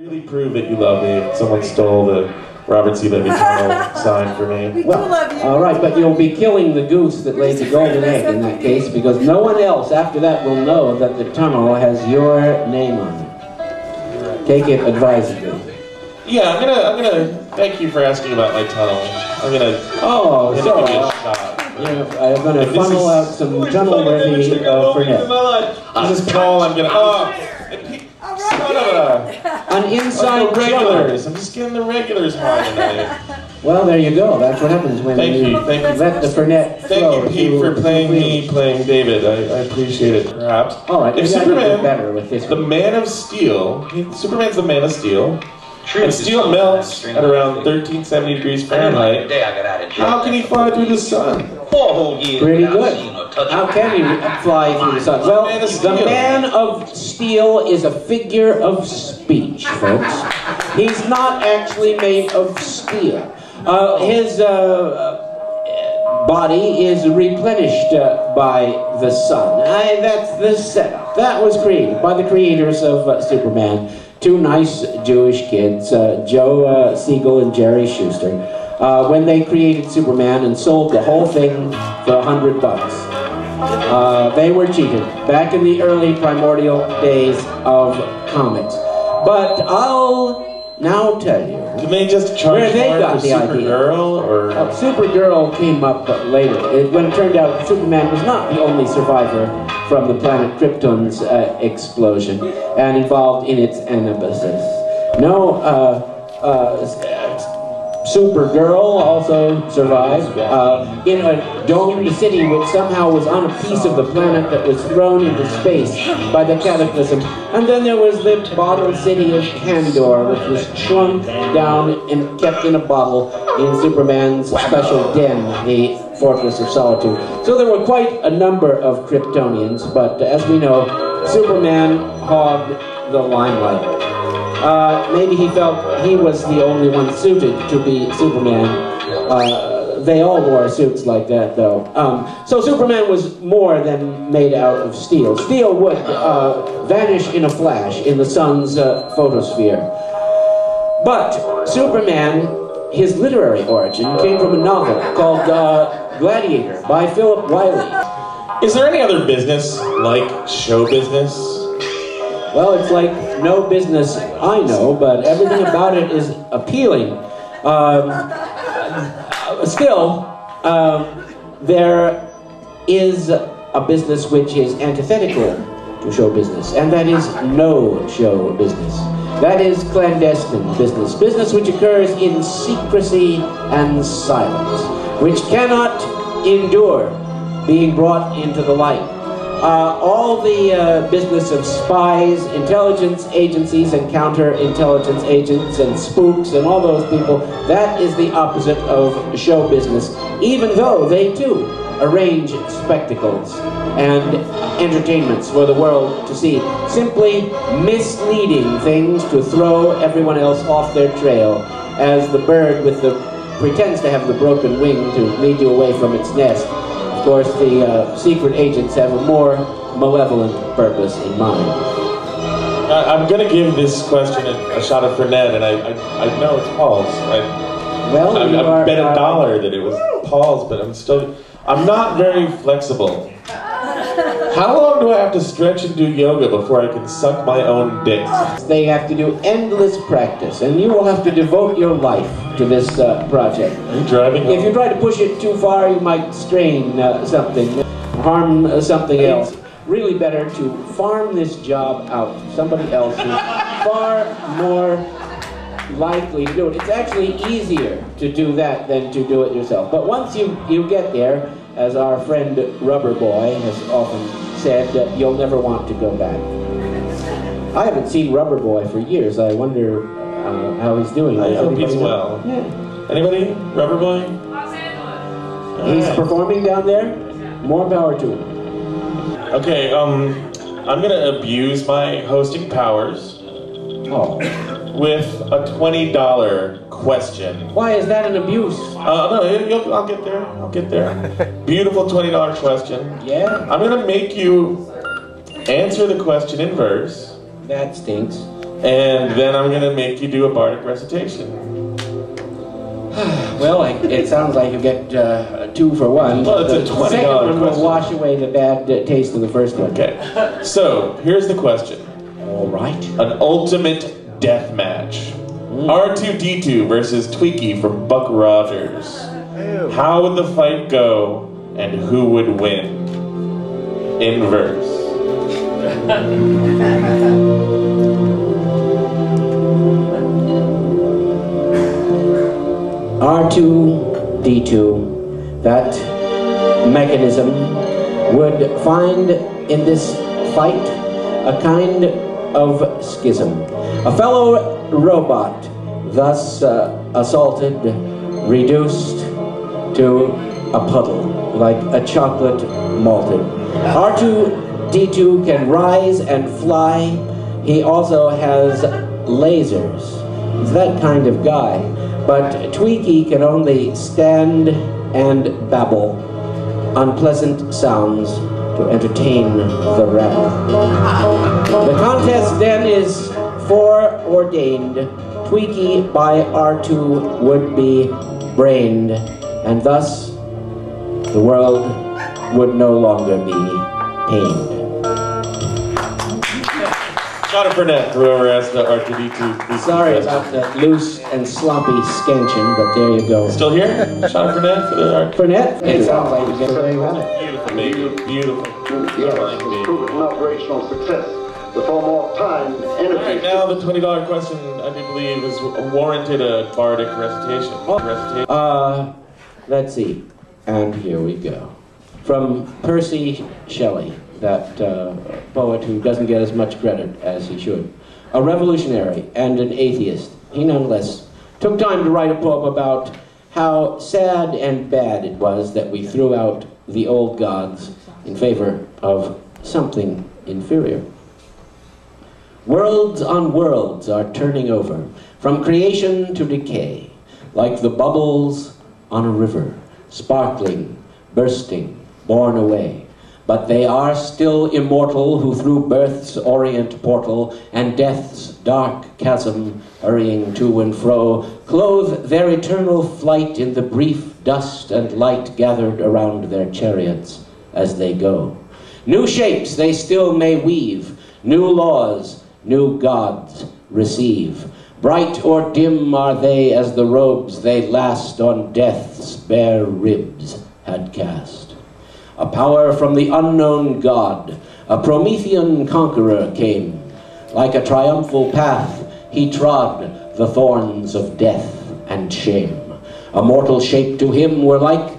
Really prove that you love me if someone stole the Robert C. Levy tunnel sign for me. Well, all right, but you'll be killing the goose that lays the golden egg in that case, because no one else after that will know that the tunnel has your name on it. Take it advisedly. Yeah, I'm gonna thank you for asking about my tunnel. I'm gonna give it a shot. I'm gonna funnel out some tunnel worthy for net. This is Paul. I'm gonna. Son of an inside regulars. I'm just getting the regulars hard tonight. Well, there you go. That's what happens when you let the Fernet flow. Thank you, Pete, for playing me, playing David. I appreciate it, perhaps. All right, if Superman, better with this the Man of Steel, Superman's the Man of Steel, and steel melts at around 1370 degrees Fahrenheit, how can he fly through the sun? Pretty good. How can he fly through the sun? Well, the Man of Steel is a figure of speech, folks. He's not actually made of steel. His body is replenished by the sun. That's the setup. That was created by the creators of Superman. Two nice Jewish kids, Joe Siegel and Jerry Schuster, when they created Superman and sold the whole thing for $100. They were cheated back in the early primordial days of comics. But I'll now tell you Did they just charge where they got for the idea. Supergirl, or Supergirl came up later. When it turned out Superman was not the only survivor from the planet Krypton's explosion and involved in its anabapsis. No, Supergirl also survived in a domed city which somehow was on a piece of the planet that was thrown into space by the cataclysm. And then there was the bottle city of Kandor, which was shrunk down and kept in a bottle in Superman's special den, the Fortress of Solitude. So there were quite a number of Kryptonians, but as we know, Superman hogged the limelight. Maybe he felt he was the only one suited to be Superman. They all wore suits like that, though. So Superman was more than made out of steel. Steel would vanish in a flash in the sun's photosphere. But Superman, his literary origin, came from a novel called Gladiator by Philip Wiley. Is there any other business like show business? Well, it's like no business I know, but everything about it is appealing. Still, there is a business which is antithetical to show business, and that is no show business. That is clandestine business, business which occurs in secrecy and silence, which cannot endure being brought into the light. All the business of spies, intelligence agencies, and counterintelligence agents, and spooks, and all those people, that is the opposite of show business, even though they too arrange spectacles and entertainments for the world to see, simply misleading things to throw everyone else off their trail, as the bird with the pretends to have the broken wing to lead you away from its nest. Of course, the secret agents have a more malevolent purpose in mind. I'm going to give this question a shot at Fernet, and I know it's Paul's. I bet $1 that it was Paul's, but I'm not very flexible. How long do I have to stretch and do yoga before I can suck my own dick? They have to do endless practice, and you will have to devote your life to this project. Are you driving home? If you try to push it too far, you might strain something, harm something else. Really better to farm this job out to somebody else who's far more likely to do it. It's actually easier to do that than to do it yourself. But once you get there, as our friend Rubber Boy has often said, you'll never want to go back. I haven't seen Rubber Boy for years. I wonder how he's doing. I hope he's well. Yeah. Anybody? Rubber Boy? He's performing down there? More power to him. Okay, I'm gonna abuse my hosting powers with a $20 question. Why is that an abuse? No, I'll get there. I'll get there. Beautiful $20 question. Yeah? I'm gonna make you answer the question in verse. That stinks. And then I'm going to make you do a Bardic Recitation. Well, it sounds like you get 2 for 1. Well, it's a $20 The second one question. will wash away the bad taste of the first one. Okay, so here's the question. All right. An ultimate death match. R2-D2 versus Tweeky from Buck Rogers. How would the fight go, and who would win? In verse. R2-D2, that mechanism would find in this fight a kind of schism. A fellow robot, thus assaulted, reduced to a puddle, like a chocolate malted. R2-D2 can rise and fly. He also has lasers. He's that kind of guy. But Tweeky can only stand and babble unpleasant sounds to entertain the rabble. The contest then is foreordained. Tweeky by R2 would be brained, and thus the world would no longer be pained. Shot it for net, whoever asked the R2-D2. Sorry about that loose and sloppy scansion, but there you go. Still here? Shot it for net for the R2-D2. For net? It sounds like you get away with it. Beautiful, baby. Beautiful. Yes, it's proven an operational success. Before more time, energy. Alright, now the $20 question, I do believe, is warranted a Bardic Recitation. Let's see. And here we go. From Percy Shelley, that poet who doesn't get as much credit as he should. A revolutionary and an atheist, he nonetheless took time to write a poem about how sad and bad it was that we threw out the old gods in favor of something inferior. Worlds on worlds are turning over, from creation to decay, like the bubbles on a river, sparkling, bursting, borne away. But they are still immortal, who through birth's orient portal and death's dark chasm, hurrying to and fro, clothe their eternal flight in the brief dust and light gathered around their chariots as they go. New shapes they still may weave, new laws, new gods receive. Bright or dim are they as the robes they last on death's bare ribs had cast. A power from the unknown god, a Promethean conqueror came. Like a triumphal path, he trod the thorns of death and shame. A mortal shape to him were like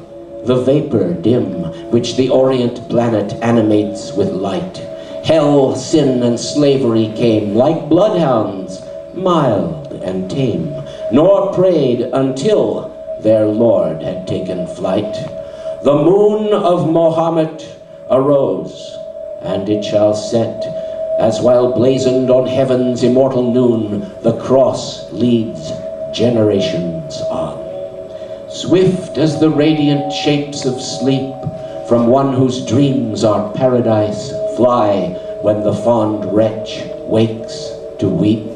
the vapor dim, which the orient planet animates with light. Hell, sin, and slavery came, like bloodhounds, mild and tame, nor prayed until their lord had taken flight. The moon of Mohammed arose, and it shall set, as while blazoned on heaven's immortal noon, the cross leads generations on. Swift as the radiant shapes of sleep, from one whose dreams are paradise, fly when the fond wretch wakes to weep,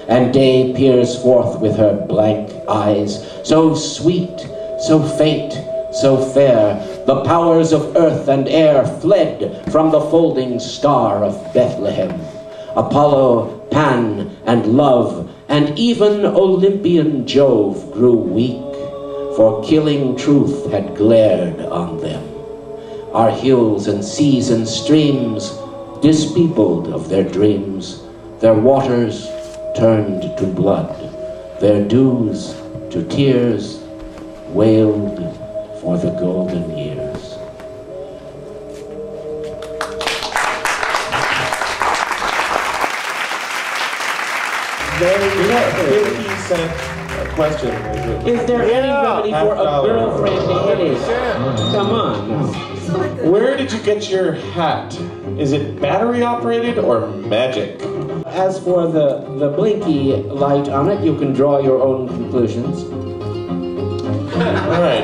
and day peers forth with her blank eyes, so sweet, so faint, so fair, the powers of earth and air fled from the folding star of Bethlehem. Apollo, Pan, and Love, and even Olympian Jove grew weak, for killing truth had glared on them. Our hills and seas and streams, dispeopled of their dreams, their waters turned to blood, their dews to tears, wailed for the golden years. Very good. 50-cent question. Is there any remedy for a girlfriend headache? Come on now. Where did you get your hat? Is it battery operated or magic? As for the blinky light on it, you can draw your own conclusions. Alright,